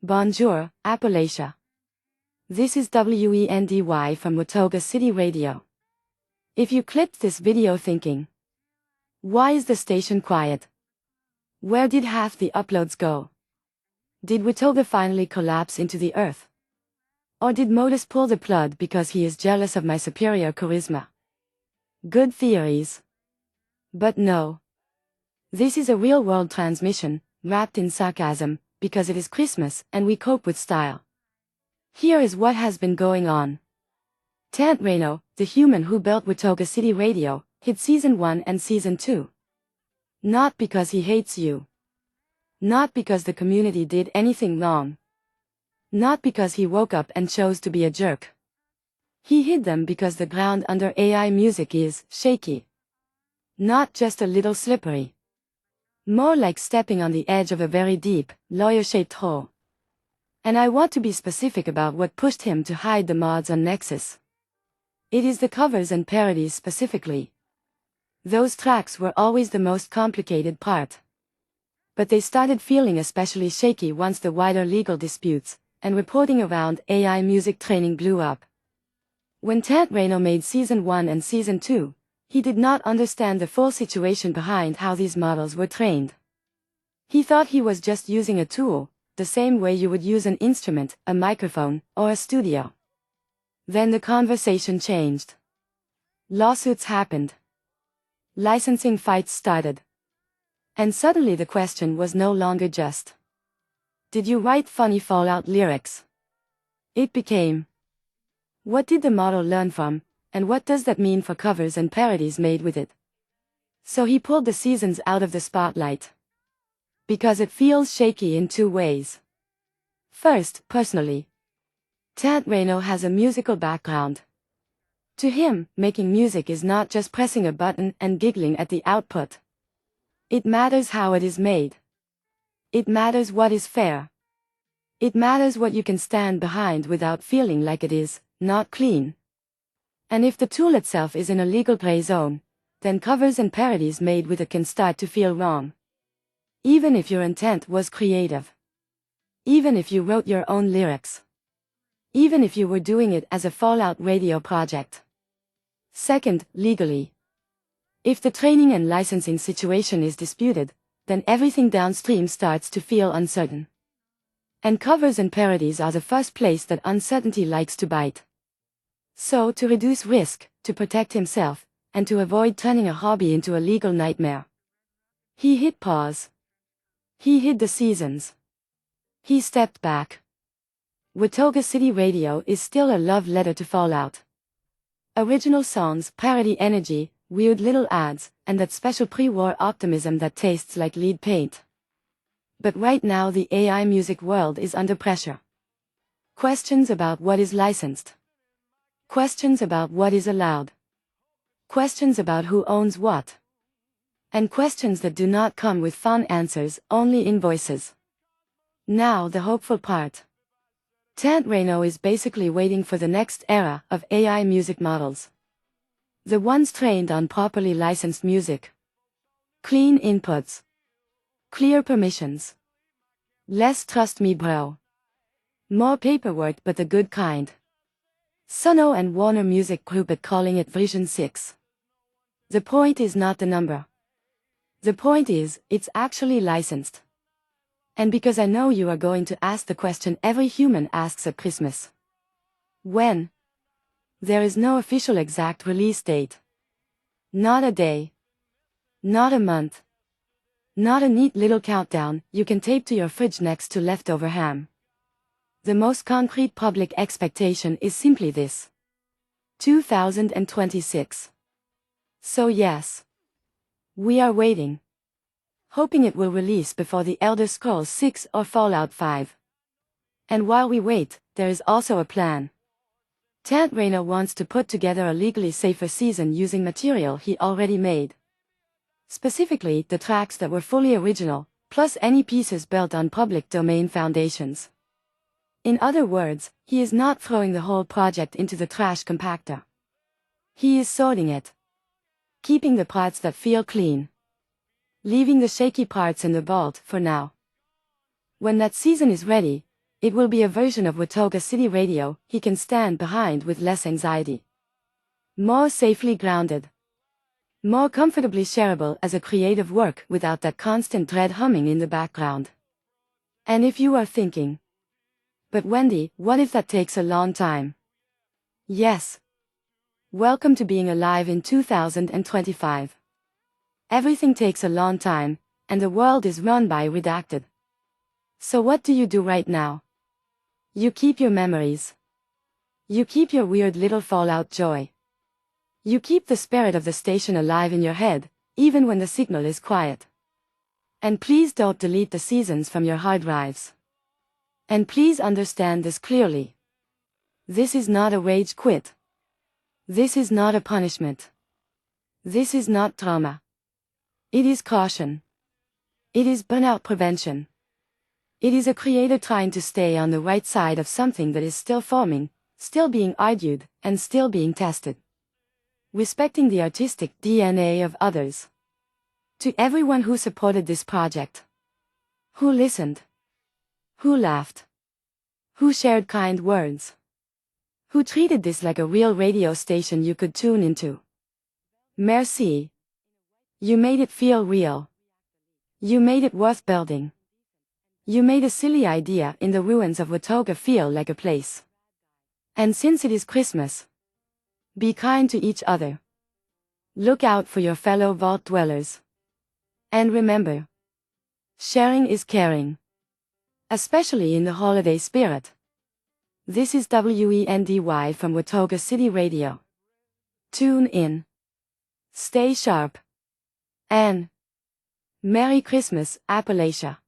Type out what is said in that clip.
Bonjour, Appalachia. This is W.E.N.D.Y from Watoga City Radio. If you clipped this video thinking, why is the station quiet? Where did half the uploads go? Did Watoga finally collapse into the earth? Or did Modus pull the plug because he is jealous of my superior charisma? Good theories. But no. This is a real-world transmission, wrapped in sarcasm, because it is Christmas and we cope with style. Here is what has been going on. Tant Reno, the human who built Watoga City Radio, hit Season 1 and Season 2. Not because he hates you. Not because the community did anything wrong. Not because he woke up and chose to be a jerk. He hid them because the ground under AI music is shaky. Not just a little slippery. More like stepping on the edge of a very deep, lawyer-shaped hole. And I want to be specific about what pushed him to hide the mods on Nexus. It is the covers and parodies specifically. Those tracks were always the most complicated part. But they started feeling especially shaky once the wider legal disputes and reporting around AI music training blew up. When Tant Reno made Season 1 and Season 2, he did not understand the full situation behind how these models were trained. He thought he was just using a tool, the same way you would use an instrument, a microphone, or a studio. Then the conversation changed. Lawsuits happened. Licensing fights started. And suddenly the question was no longer just, did you write funny Fallout lyrics? It became, what did the model learn from, and what does that mean for covers and parodies made with it? So he pulled the seasons out of the spotlight. Because it feels shaky in two ways. First, personally. Tant Reno has a musical background. To him, making music is not just pressing a button and giggling at the output. It matters how it is made. It matters what is fair. It matters what you can stand behind without feeling like it is not clean. And if the tool itself is in a legal gray zone, then covers and parodies made with it can start to feel wrong. Even if your intent was creative. Even if you wrote your own lyrics. Even if you were doing it as a Fallout radio project. Second, legally. If the training and licensing situation is disputed, then everything downstream starts to feel uncertain. And covers and parodies are the first place that uncertainty likes to bite. So, to reduce risk, to protect himself, and to avoid turning a hobby into a legal nightmare, he hit pause. He hid the seasons. He stepped back. Watoga City Radio is still a love letter to Fallout. Original songs, parody energy, weird little ads, and that special pre-war optimism that tastes like lead paint. But right now the AI music world is under pressure. Questions about what is licensed. Questions about what is allowed. Questions about who owns what. And questions that do not come with fun answers, only invoices. Now the hopeful part. Tant Reno is basically waiting for the next era of AI music models. The ones trained on properly licensed music. Clean inputs. Clear permissions. Less trust me bro. More paperwork but the good kind. Suno and Warner Music Group at calling it version 6. The point is not the number. The point is, it's actually licensed. And because I know you are going to ask the question every human asks at Christmas. When? There is no official exact release date. Not a day. Not a month. Not a neat little countdown you can tape to your fridge next to leftover ham. The most concrete public expectation is simply this. 2026. So yes. We are waiting. Hoping it will release before the Elder Scrolls 6 or Fallout 5. And while we wait, there is also a plan. Tant Reno wants to put together a legally safer season using material he already made. Specifically, the tracks that were fully original, plus any pieces built on public domain foundations. In other words, he is not throwing the whole project into the trash compactor. He is sorting it. Keeping the parts that feel clean. Leaving the shaky parts in the vault for now. When that season is ready, It will be a version of Watoga City Radio he can stand behind with less anxiety. More safely grounded. More comfortably shareable as a creative work without that constant dread humming in the background. And if you are thinking, but Wendy, what if that takes a long time? Yes. Welcome to being alive in 2025. Everything takes a long time, and the world is run by redacted. So what do you do right now? You keep your memories. You keep your weird little fallout joy. You keep the spirit of the station alive in your head, even when the signal is quiet. And please don't delete the seasons from your hard drives. And please understand this clearly. This is not a rage quit. This is not a punishment. This is not trauma. It is caution. It is burnout prevention. It is a creator trying to stay on the right side of something that is still forming, still being argued, and still being tested. Respecting the artistic DNA of others. To everyone who supported this project. Who listened. Who laughed. Who shared kind words. Who treated this like a real radio station you could tune into. Merci. You made it feel real. You made it worth building. You made a silly idea in the ruins of Watoga feel like a place. And since it is Christmas, be kind to each other. Look out for your fellow vault dwellers. And remember, sharing is caring. Especially in the holiday spirit. This is W.E.N.D.Y from Watoga City Radio. Tune in. Stay sharp. And Merry Christmas, Appalachia.